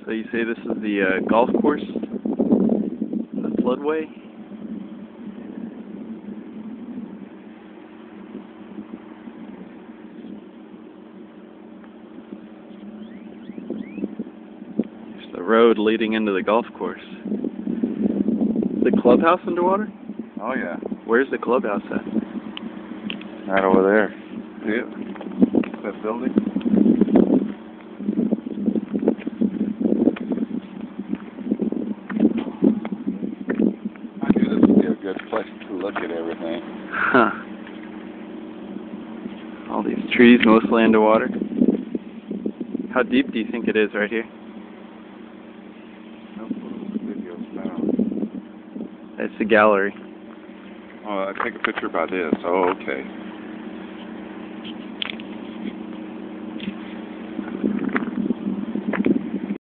So you say this is the golf course? The floodway? It's the road leading into the golf course. The clubhouse underwater? Oh yeah. Where's the clubhouse at? Right over there. See it? That building? I knew this would be a good place to look at everything. Huh. All these trees mostly underwater. How deep do you think it is right here? No videos now. It's the gallery. Oh, I take a picture by this. Oh, okay.